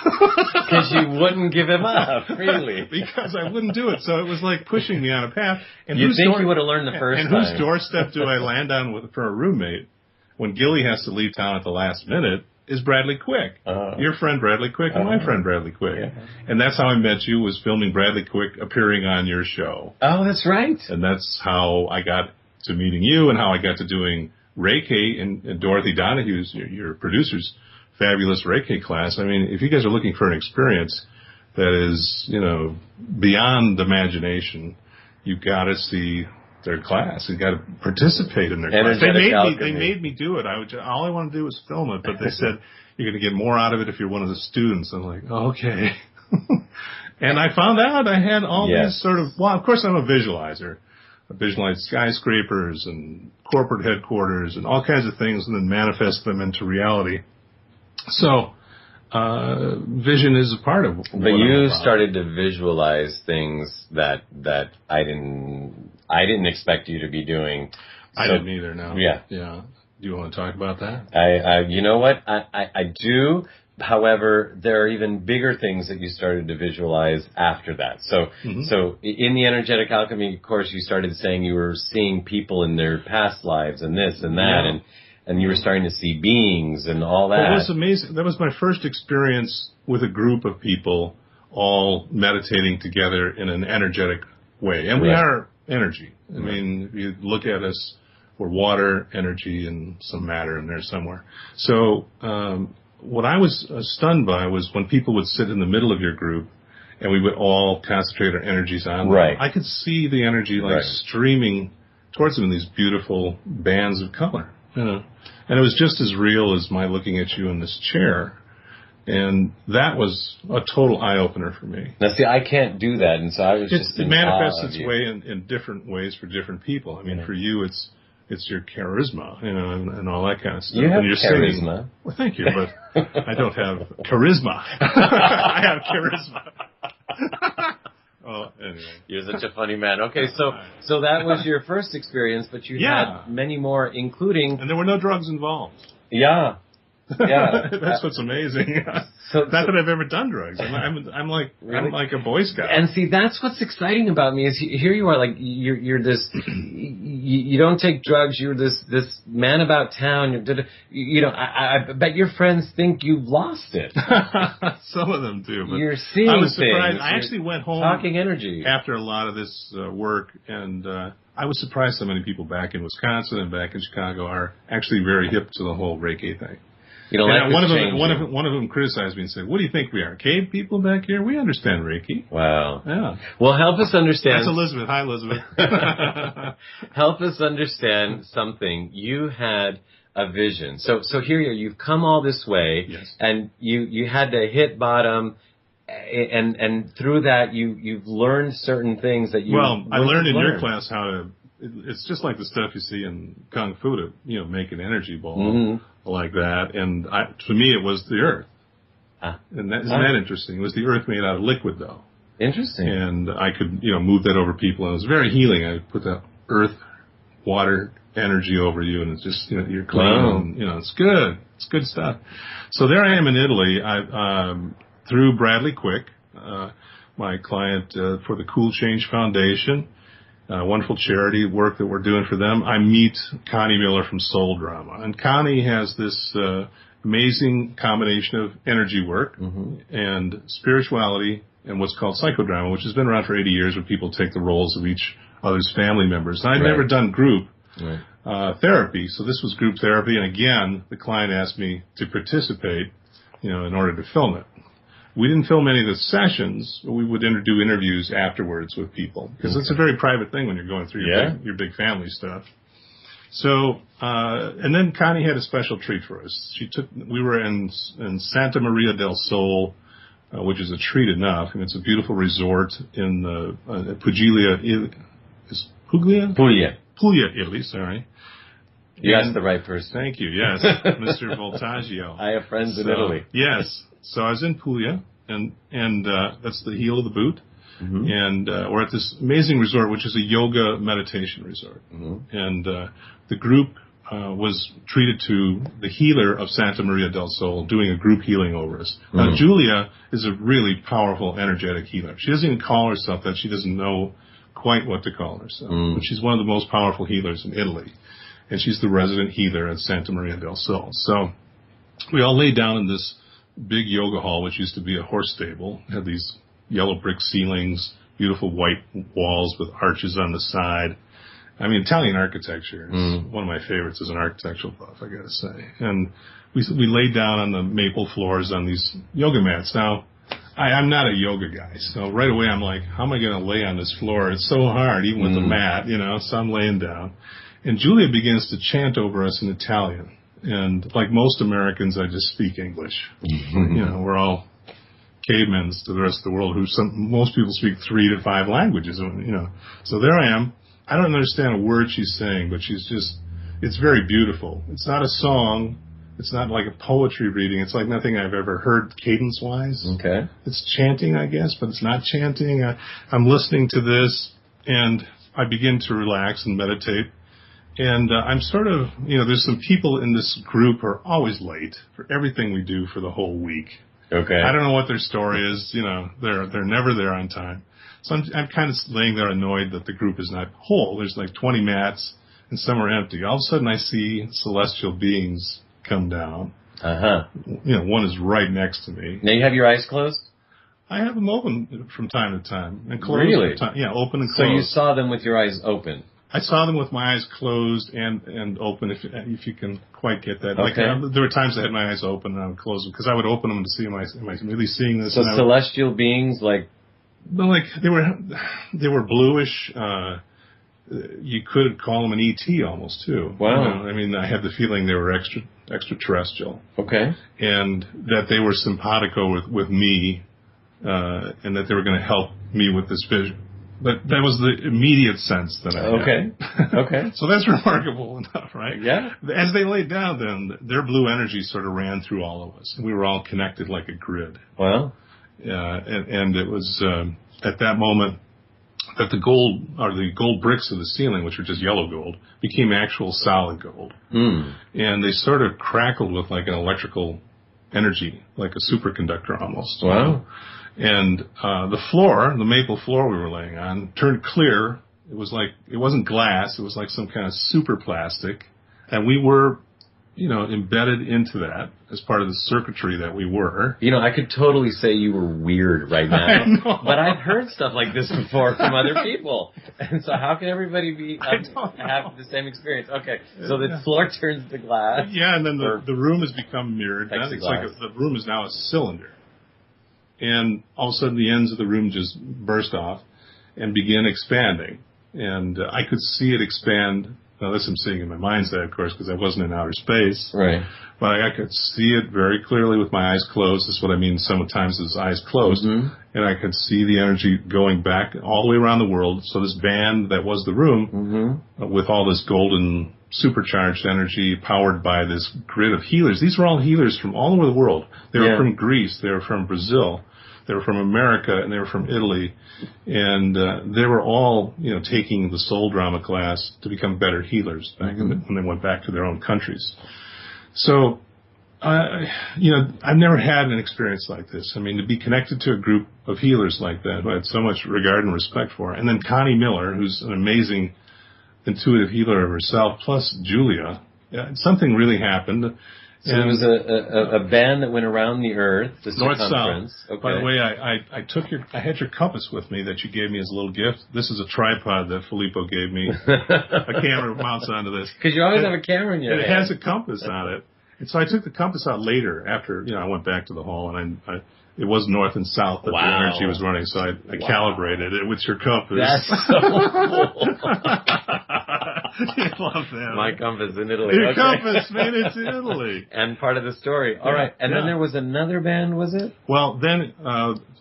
Because you wouldn't give him up, really. Because I wouldn't do it. So it was like pushing me on a path. And you think you would have learned the first time. And whose doorstep do I land on for a roommate when Gilly has to leave town at the last minute is Bradley Quick. Your friend Bradley Quick and my friend Bradley Quick. Yeah. And that's how I met you, was filming Bradley Quick appearing on your show. Oh, that's right. And that's how I got to meeting you and how I got to doing Reiki and Dorothy Donahue's, your producer's fabulous Reiki class. I mean, if you guys are looking for an experience that is, beyond imagination, you've got to see their class. You've got to participate in their class. They made me do it. All I wanted to do was film it, but they said, you're going to get more out of it if you're one of the students. I'm like, oh, okay. And I found out I had all these sort of, well, of course I'm a visualizer. I visualize skyscrapers and corporate headquarters and all kinds of things and then manifest them into reality. So, vision is a part of what But you started to visualize things that I didn't expect you to be doing. I didn't either, no. Yeah. Yeah. Do you want to talk about that? You know what? I do. However, there are even bigger things that you started to visualize after that. So, so in the energetic alchemy course, you started saying you were seeing people in their past lives and this and that, and you were starting to see beings and all that. Well, it was amazing. That was my first experience with a group of people all meditating together in an energetic way. And we are energy. I mean, if you look at us, we're water, energy, and some matter in there somewhere. So, what I was stunned by was when people would sit in the middle of your group and we would all concentrate our energies on them. I could see the energy streaming towards them in these beautiful bands of color. And it was just as real as my looking at you in this chair. And that was a total eye-opener for me. Now, see, I can't do that, and so I was just in awe of you. It manifests its way in different ways for different people. I mean, for you, it's your charisma, and all that kind of stuff. You have charisma. Singing. Well, thank you, but I don't have charisma. I have charisma. Oh, anyway. You're such a funny man. Okay, so that was your first experience, but you had many more, including... And there were no drugs involved. Yeah. Yeah. That's what's amazing. Not that I've ever done drugs. I'm like a Boy Scout. And see, that's what's exciting about me is here you are, like you're this. You don't take drugs. You're this man about town. I bet your friends think you've lost it. Some of them do. But you're seeing I was surprised. Things. I actually went home talking energy after a lot of this work, and I was surprised so many people back in Wisconsin and back in Chicago are actually very hip to the whole Reiki thing. One of them criticized me and said, "What do you think we are, cave people back here? We understand Reiki." Wow. Yeah. Well, help us understand. That's Elizabeth. Hi, Elizabeth. Help us understand something. You had a vision. So here you are. You've come all this way, and you had to hit bottom, and through that you've learned certain things that you. Well, I learned in your class how to. It's just like the stuff you see in Kung Fu to, make an energy ball like that. And to me, it was the earth. And isn't that interesting? It was the earth made out of liquid, though. Interesting. And I could, move that over people. And it was very healing. I put that earth, water energy over you, and it's just, you're clean. Wow. And, it's good. It's good stuff. So there I am in Italy. Through Bradley Quick, my client for the Cool Change Foundation. Wonderful charity work that we're doing for them. I meet Connie Miller from Soul Drama. And Connie has this amazing combination of energy work and spirituality and what's called psychodrama, which has been around for 80 years, where people take the roles of each other's family members. And I'd never done group therapy, so this was group therapy. And again, the client asked me to participate, in order to film it. We didn't film any of the sessions, but we would do interviews afterwards with people, because it's a very private thing when you're going through your big family stuff. So, and then Connie had a special treat for us. We were in Santa Maria del Sole, which is a treat enough, and it's a beautiful resort in Puglia, Italy. Sorry. You asked the right person. Thank you. Yes, Mr. Voltaggio. I have friends in Italy. Yes. So I was in Puglia, and that's the heel of the boot. And we're at this amazing resort, which is a yoga meditation resort. And the group was treated to the healer of Santa Maria del Sol doing a group healing over us. Now, Julia is a really powerful, energetic healer. She doesn't even call herself that. She doesn't know quite what to call herself. But she's one of the most powerful healers in Italy. And she's the resident healer at Santa Maria del Sol. So we all lay down in this big yoga hall, which used to be a horse stable. It had these yellow brick ceilings, beautiful white walls with arches on the side. I mean, Italian architecture is one of my favorites as an architectural buff, I gotta say. And we laid down on the maple floors on these yoga mats. Now, I'm not a yoga guy, so right away I'm like, how am I gonna lay on this floor? It's so hard, even with the mat, you know, so I'm laying down. And Julia begins to chant over us in Italian. And like most Americans, I just speak English. You know, we're all cavemen to the rest of the world most people speak 3 to 5 languages, you know. So there I am. I don't understand a word she's saying, but it's very beautiful. It's not a song. It's not like a poetry reading. It's like nothing I've ever heard cadence-wise. Okay. It's chanting, I guess, but it's not chanting. I'm listening to this, and I begin to relax and meditate. And I'm sort of, you know, there's some people in this group who are always late for everything we do for the whole week. Okay. I don't know what their story is. You know, they're never there on time. So I'm kind of laying there annoyed that the group is not whole. There's like 20 mats, and some are empty. All of a sudden, I see celestial beings come down. You know, one is right next to me. Now you have your eyes closed? I have them open from time to time and closed. Really? From time. Yeah, open and closed. So you saw them with your eyes open? I saw them with my eyes closed and open, if you can quite get that. Like, there were times I had my eyes open and I would close them, because I would open them to see, am I really seeing this? So celestial beings, like... Well, like, they were bluish. You could call them an ET almost, too. Wow. You know, I mean, I had the feeling they were extraterrestrial. Okay. And that they were simpatico with me, and that they were going to help me with this vision. But that was the immediate sense that I had. Okay. So that's remarkable enough, right? Yeah. As they laid down, then, their blue energy sort of ran through all of us. We were all connected like a grid. Wow. And it was at that moment that the gold bricks of the ceiling, which were just yellow gold, became actual solid gold. And they sort of crackled with like an electrical energy, like a superconductor almost. Wow. And the floor, the maple floor we were laying on, turned clear. It was like, it wasn't glass, it was like some kind of super plastic. And we were, you know, embedded into that as part of the circuitry that we were. You know, I could totally say you were weird right now. I know. But I've heard stuff like this before from other people. And so how can everybody have the same experience? Okay, so the floor turns to glass. Yeah, and then the room has become mirrored. It's like the room is now a cylinder. And all of a sudden the ends of the room just burst off and begin expanding. And I could see it expand. Now, this I'm seeing in my mind's eye, of course, because I wasn't in outer space. Right. But I could see it very clearly with my eyes closed. This is what I mean sometimes as eyes closed. And I could see the energy going back all the way around the world. So this band that was the room, with all this golden supercharged energy powered by this grid of healers. These were all healers from all over the world. They were from Greece. They were from Brazil. They were from America, and they were from Italy. And they were all, you know, taking the soul drama class to become better healers back when they went back to their own countries. So, you know, I've never had an experience like this. I mean, to be connected to a group of healers like that, who I had so much regard and respect for. And then Connie Miller, who's an amazing intuitive healer of herself, plus Julia. Something really happened. So there was a band that went around the Earth, the circumference. North-south. Okay. By the way, I had your compass with me that you gave me as a little gift. This is a tripod that Filippo gave me. A camera mounts onto this. Because you always have a camera in your hand. It has a compass on it. And so I took the compass out later after, you know, I went back to the hall, and it was north and south that the energy was running, so I calibrated it with your compass. That's so cool. You love that. My compass in Italy. Your compass made it to Italy. And part of the story. All right. And then there was another band, was it? Well, then,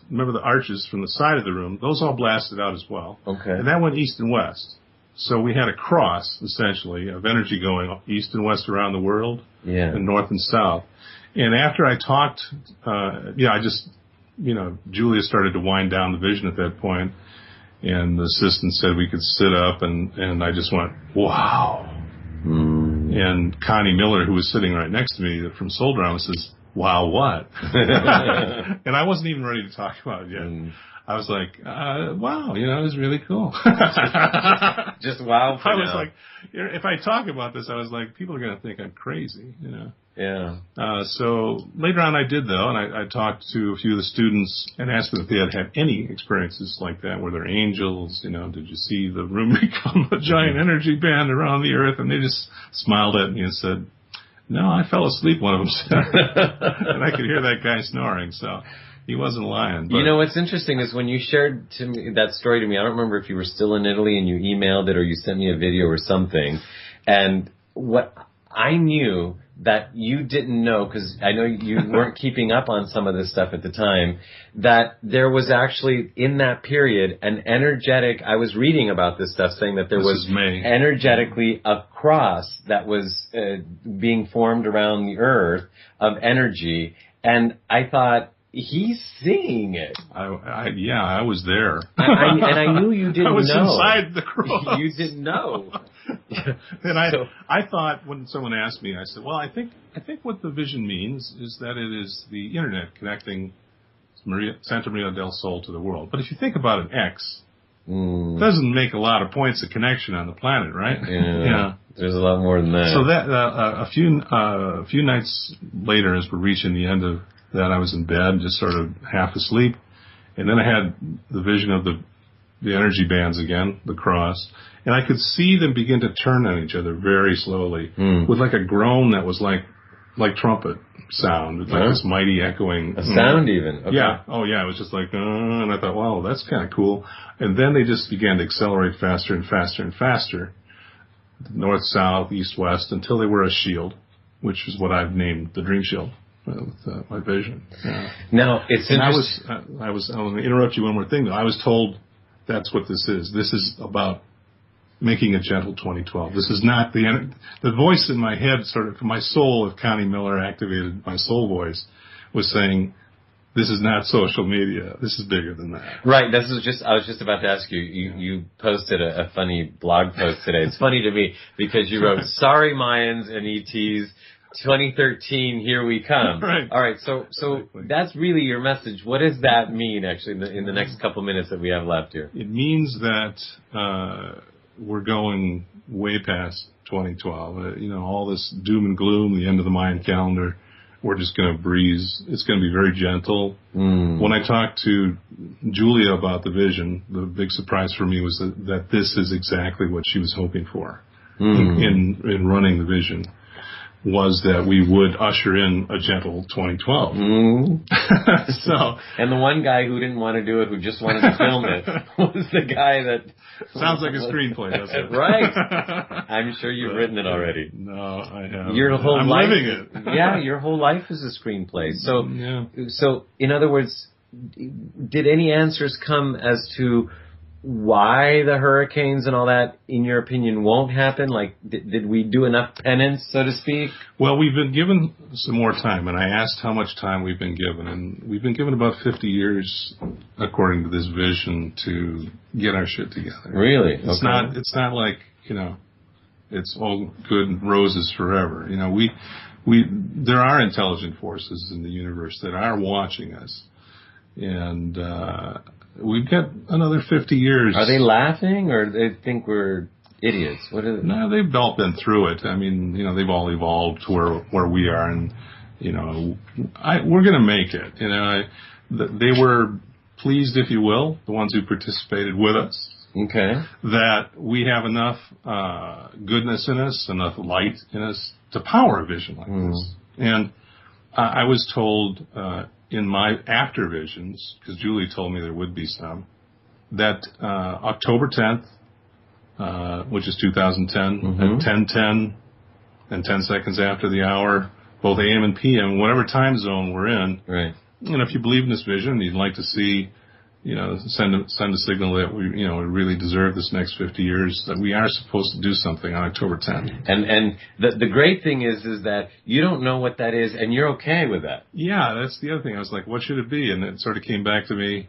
remember the arches from the side of the room? Those all blasted out as well. Okay. And that went east and west. So we had a cross, essentially, of energy going east and west around the world. Yeah. And north and south. And after I talked, Julia started to wind down the vision at that point. And the assistant said we could sit up, and I just went, wow. And And Connie Miller, who was sitting right next to me from Soul Drama, says, "Wow, what?" And I wasn't even ready to talk about it yet. I was like, wow, it was really cool. Just wow for I was now. like, if I talk about this, I was like, people are going to think I'm crazy, Yeah. So later on I did, though, and I talked to a few of the students and asked them if they had any experiences like that. Were there angels? Did you see the room become a giant energy band around the earth? And they just smiled at me and said, "No, I fell asleep," one of them said. And I could hear that guy snoring, so he wasn't lying. But What's interesting is when you shared to me that story to me, I don't remember if you were still in Italy and you emailed it or you sent me a video or something. And what I knew that you didn't know, because I know you weren't keeping up on some of this stuff at the time, that there was actually in that period an energetic, I was reading about this stuff saying that there was energetically a cross that was being formed around the earth of energy. And I thought, he's seeing it. I was there. And I knew you didn't know. I was inside the cross. You didn't know. And I thought when someone asked me, I said, well, I think what the vision means is that it is the internet connecting Santa Maria del Sol to the world. But if you think about an X, it doesn't make a lot of points of connection on the planet, right? Yeah. There's a lot more than that. So that a few nights later, as we're reaching the end of that, I was in bed, just sort of half asleep, and then I had the vision of the energy bands again, the cross, and I could see them begin to turn on each other very slowly, with like a groan that was like trumpet sound, with like this mighty echoing sound even. Okay. Yeah. Oh yeah. It was just like, and I thought, wow, that's kind of cool. And then they just began to accelerate faster and faster and faster, north, south, east, west, until they were a shield, which is what I've named the Dream Shield. With my vision. Yeah. Now it's interesting. I want to interrupt you one more thing though. I was told that's what this is. This is about making a gentle 2012. This is not the voice in my head, sort of my soul, if Connie Miller activated my soul voice, was saying, this is not social media. This is bigger than that. Right. I was just about to ask you. You posted a funny blog post today. It's funny to me because you wrote, "Sorry, Mayans and ETs. 2013, here we come." Right. All right. So exactly. That's really your message. What does that mean, actually, in the next couple minutes that we have left here? It means that we're going way past 2012. All this doom and gloom, the end of the Mayan calendar, we're just going to breeze. It's going to be very gentle. When I talked to Julia about the vision, the big surprise for me was that this is exactly what she was hoping for in running the vision. Was that we would usher in a gentle 2012. And the one guy who didn't want to do it, who just wanted to film it, was the guy that... Sounds like a screenplay, doesn't it? Right. I'm sure you've written it already. No, I haven't. Your whole I'm life, living it. Yeah, your whole life is a screenplay. So in other words, did any answers come as to why the hurricanes and all that, in your opinion, won't happen? Like, did we do enough penance, so to speak? Well, we've been given some more time, and I asked how much time we've been given, and we've been given about 50 years, according to this vision, to get our shit together. Really? It's not like, it's all good roses forever. There are intelligent forces in the universe that are watching us, and we've got another 50 years. Are they laughing, or they think we're idiots? What is it? No, they've all been through it. I mean, they've all evolved to where we are, and we're going to make it. They were pleased, if you will, the ones who participated with us. Okay. That we have enough goodness in us, enough light in us to power a vision like this. And I was told in my after visions, because Julie told me there would be some, that October 10th, which is 2010, at 10:10 and 10 seconds after the hour, both AM and PM, whatever time zone we're in. Right. If you believe in this vision, you'd like to see, send a signal that we really deserve this next 50 years, that we are supposed to do something on October 10th. And the great thing is that you don't know what that is, and you're okay with that. Yeah, that's the other thing. I was like, what should it be? And it sort of came back to me,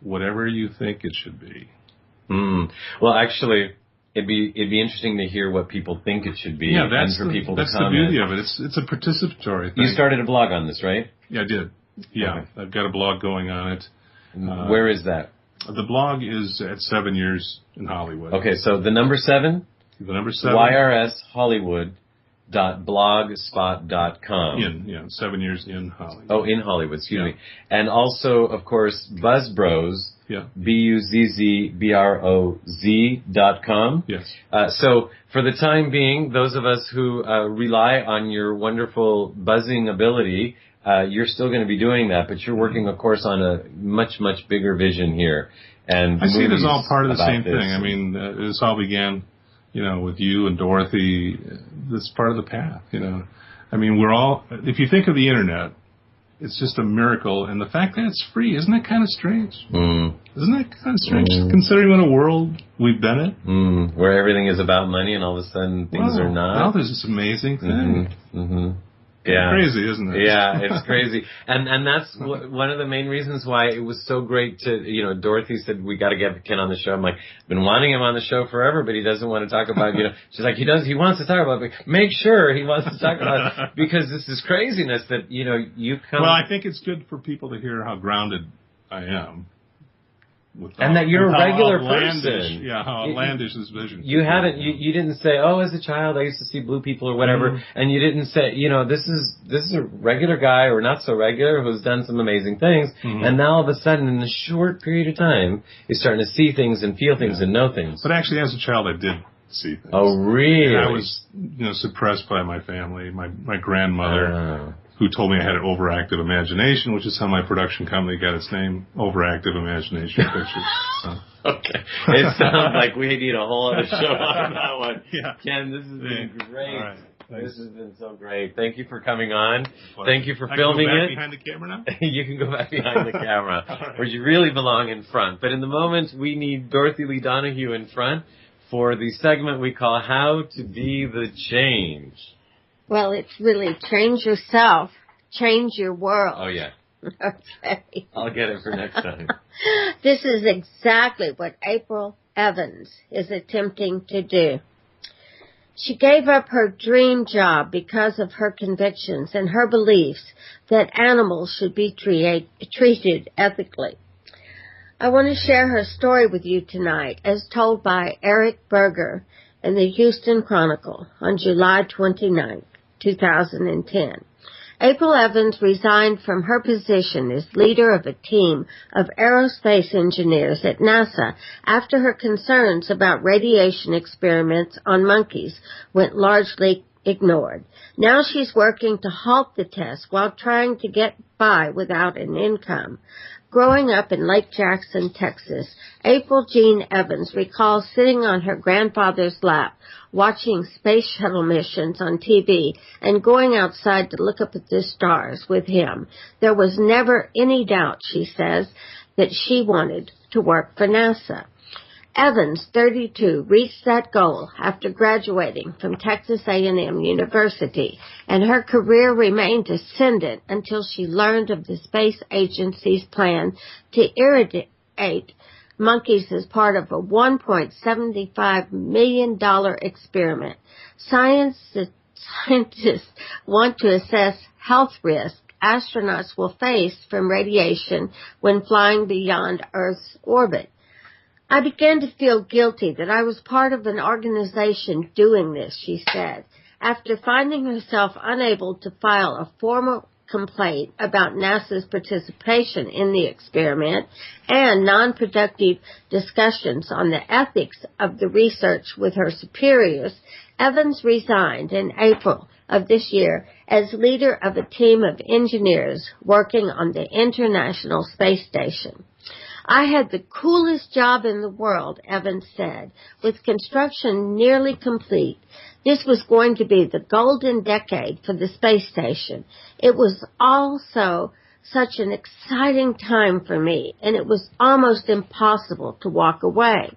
whatever you think it should be. Well, actually, it'd be interesting to hear what people think it should be, and for people to comment. That's the beauty of it. It's a participatory thing. You started a blog on this, right? Yeah, I did. Yeah, okay. I've got a blog going on it. Where is that? The blog is at 7 Years in Hollywood. Okay, so the number 7? The number 7. YRSHollywood.blogspot.com. 7 Years in Hollywood. Oh, in Hollywood, excuse me. And also, of course, Buzz Bros. Yeah. BUZZBROZ.com. Yes. So for the time being, those of us who rely on your wonderful buzzing ability, you're still going to be doing that, but you're working, of course, on a much, much bigger vision here. And I see it as all part of the same thing. I mean, this all began, with you and Dorothy. This is part of the path, I mean, we're all, if you think of the internet, it's just a miracle. And the fact that it's free, isn't that kind of strange? Isn't that kind of strange, considering what a world we've been in? Where everything is about money and all of a sudden things are not. Now there's this amazing thing. Yeah. It's crazy, isn't it? Yeah, it's crazy. And that's one of the main reasons why it was so great to, Dorothy said, we got to get Ken on the show. I'm like, I've been wanting him on the show forever, but he doesn't want to talk about, she's like, he wants to talk about it, but make sure he wants to talk about it, because this is craziness that, you come. Well, I think it's good for people to hear how grounded I am. And that you're a regular person. Yeah, how outlandish this vision. You didn't say, as a child I used to see blue people or whatever, and you didn't say, this is a regular guy or not so regular who's done some amazing things, and now all of a sudden in a short period of time he's starting to see things and feel things and know things. But actually, as a child, I did see things. Oh, really? And I was, suppressed by my family, my grandmother. Who told me I had an overactive imagination, which is how my production company got its name, Overactive Imagination Pictures. So. Okay. It sounds like we need a whole other show on that one. Yeah. Ken, this has been great. All right. This has been so great. Thank you for coming on. Pleasure. Thank you for filming it. Behind the camera now? You can go back behind the camera, Right. where you really belong in front. But in the moment, we need Dorothy Lee Donahue in front for the segment we call How to Be the Change. Well, it's really change yourself, change your world. Oh, yeah. Okay. I'll get it for next time. This is exactly what April Evans is attempting to do. She gave up her dream job because of her convictions and her beliefs that animals should be treated ethically. I want to share her story with you tonight, as told by Eric Berger in the Houston Chronicle on July 29, 2010. April Evans resigned from her position as leader of a team of aerospace engineers at NASA after her concerns about radiation experiments on monkeys went largely ignored. Now she's working to halt the test while trying to get by without an income. Growing up in Lake Jackson, Texas, April Jean Evans recalls sitting on her grandfather's lap, watching space shuttle missions on TV and going outside to look up at the stars with him. There was never any doubt, she says, that she wanted to work for NASA. Evans, 32, reached that goal after graduating from Texas A&M University, and her career remained ascendant until she learned of the space agency's plan to irradiate monkeys as part of a $1.75 million experiment. Scientists want to assess health risk astronauts will face from radiation when flying beyond Earth's orbit. I began to feel guilty that I was part of an organization doing this, she said, after finding herself unable to file a formal complaint about NASA's participation in the experiment and non-productive discussions on the ethics of the research with her superiors. Evans resigned in April of this year as leader of a team of engineers working on the International Space Station. I had the coolest job in the world, Evans said, with construction nearly complete. This was going to be the golden decade for the space station. It was also such an exciting time for me, and it was almost impossible to walk away.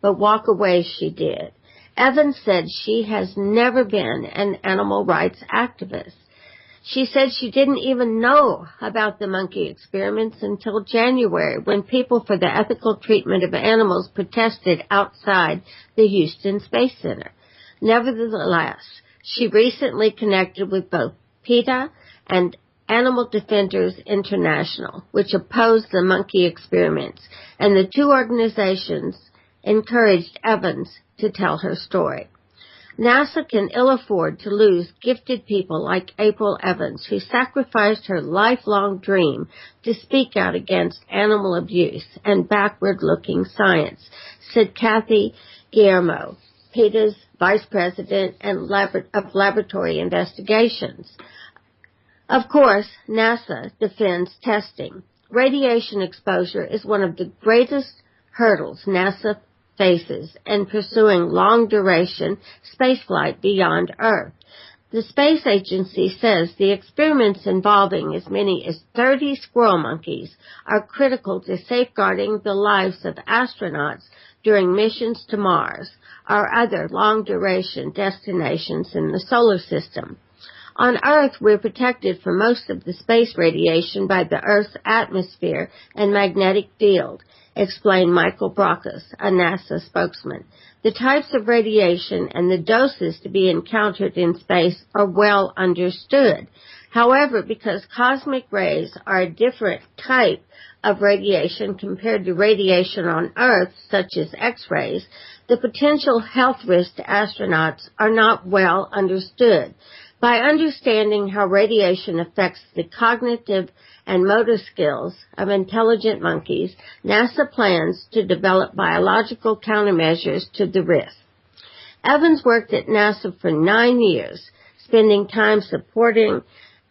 But walk away she did. Evans said she has never been an animal rights activist. She said she didn't even know about the monkey experiments until January, when People for the Ethical Treatment of Animals protested outside the Houston Space Center. Nevertheless, she recently connected with both PETA and Animal Defenders International, which opposed the monkey experiments, and the two organizations encouraged Evans to tell her story. NASA can ill afford to lose gifted people like April Evans, who sacrificed her lifelong dream to speak out against animal abuse and backward-looking science, said Kathy Guillermo, PETA's Vice President of Laboratory Investigations. Of course, NASA defends testing. Radiation exposure is one of the greatest hurdles NASA faces in pursuing long-duration spaceflight beyond Earth. The space agency says the experiments involving as many as 30 squirrel monkeys are critical to safeguarding the lives of astronauts during missions to Mars or other long-duration destinations in the solar system. On Earth, we're protected from most of the space radiation by the Earth's atmosphere and magnetic field, explained Michael Brockus, a NASA spokesman. The types of radiation and the doses to be encountered in space are well understood. However, because cosmic rays are a different type of radiation compared to radiation on Earth, such as X-rays, the potential health risks to astronauts are not well understood. By understanding how radiation affects the cognitive and motor skills of intelligent monkeys, NASA plans to develop biological countermeasures to the risk. Evans worked at NASA for 9 years, spending time supporting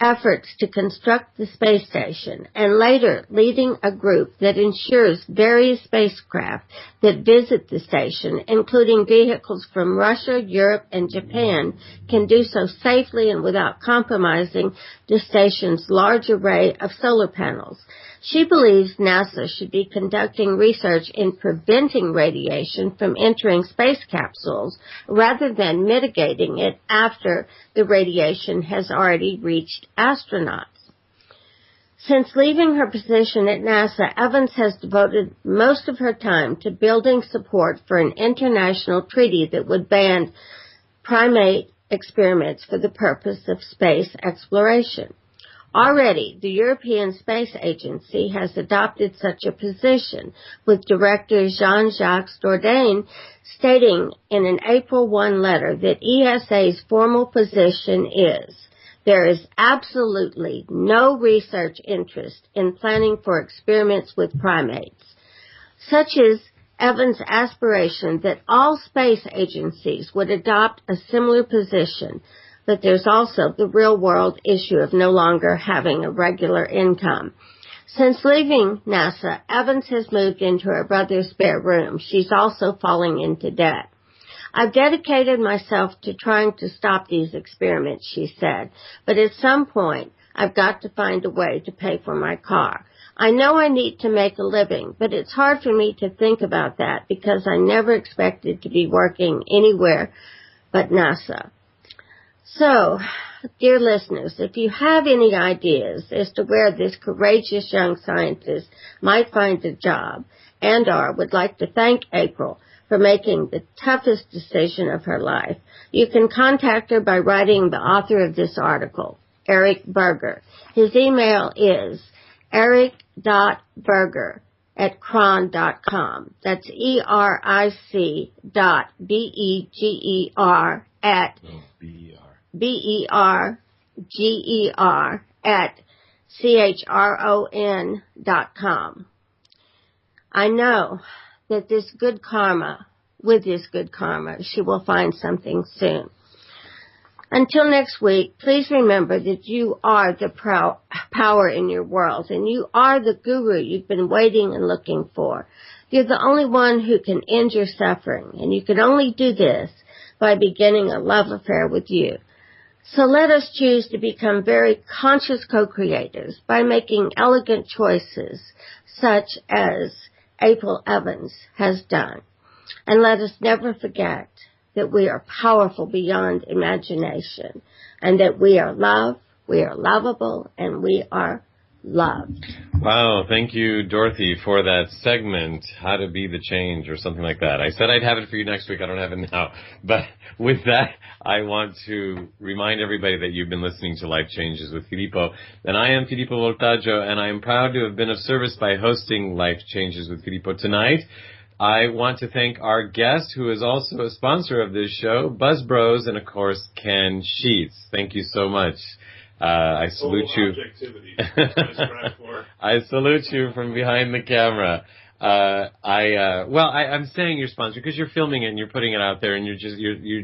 efforts to construct the space station and later leading a group that ensures various spacecraft that visit the station, including vehicles from Russia, Europe, and Japan, can do so safely and without compromising the station's large array of solar panels. She believes NASA should be conducting research in preventing radiation from entering space capsules rather than mitigating it after the radiation has already reached astronauts. Since leaving her position at NASA, Evans has devoted most of her time to building support for an international treaty that would ban primate experiments for the purpose of space exploration. Already, the European Space Agency has adopted such a position, with Director Jean-Jacques Dordain stating in an April 1 letter that ESA's formal position is, there is absolutely no research interest in planning for experiments with primates. Such is Evans' aspiration that all space agencies would adopt a similar position, but there's also the real-world issue of no longer having a regular income. Since leaving NASA, Evans has moved into her brother's spare room. She's also falling into debt. I've dedicated myself to trying to stop these experiments, she said, but at some point, I've got to find a way to pay for my car. I know I need to make a living, but it's hard for me to think about that because I never expected to be working anywhere but NASA. So, dear listeners, if you have any ideas as to where this courageous young scientist might find a job and/or would like to thank April for making the toughest decision of her life, you can contact her by writing the author of this article, Eric Berger. His email is eric.berger@cron.com. That's ERIC.BEGER at BERGER@CHRON.com. I know that with this good karma, she will find something soon. Until next week, please remember that you are the power in your world, and you are the guru you've been waiting and looking for. You're the only one who can end your suffering, and you can only do this by beginning a love affair with you. So let us choose to become very conscious co-creators by making elegant choices, such as April Evans has done. And let us never forget that we are powerful beyond imagination, and that we are love, we are lovable, and we are loved. Wow, thank you, Dorothy, for that segment, How to Be the Change, or something like that. I said I'd have it for you next week. I don't have it now. But with that, I want to remind everybody that you've been listening to Life Changes with Filippo. And I am Filippo Voltaggio, and I am proud to have been of service by hosting Life Changes with Filippo tonight. I want to thank our guest, who is also a sponsor of this show, Buzz Bros, and of course, Ken Sheetz. Thank you so much. I salute you. I salute you from behind the camera. I'm saying you're sponsored because you're filming it and you're putting it out there, and you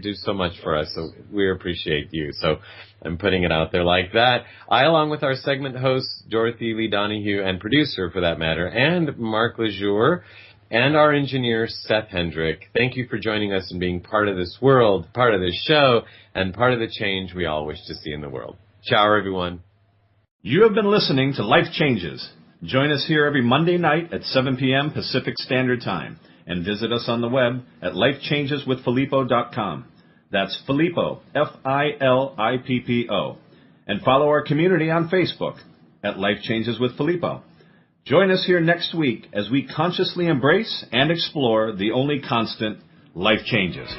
do so much for us. So we appreciate you. So I'm putting it out there like that. I, along with our segment hosts, Dorothy Lee Donahue, and producer for that matter, and Mark Lejour, and our engineer, Seth Hendrick, thank you for joining us and being part of this world, part of this show, and part of the change we all wish to see in the world. Ciao, everyone. You have been listening to Life Changes. Join us here every Monday night at 7 p.m. Pacific Standard Time, and visit us on the web at lifechangeswithfilippo.com. That's Filippo, Filippo. And follow our community on Facebook at Life Changes with Filippo. Join us here next week as we consciously embrace and explore the only constant, life changes.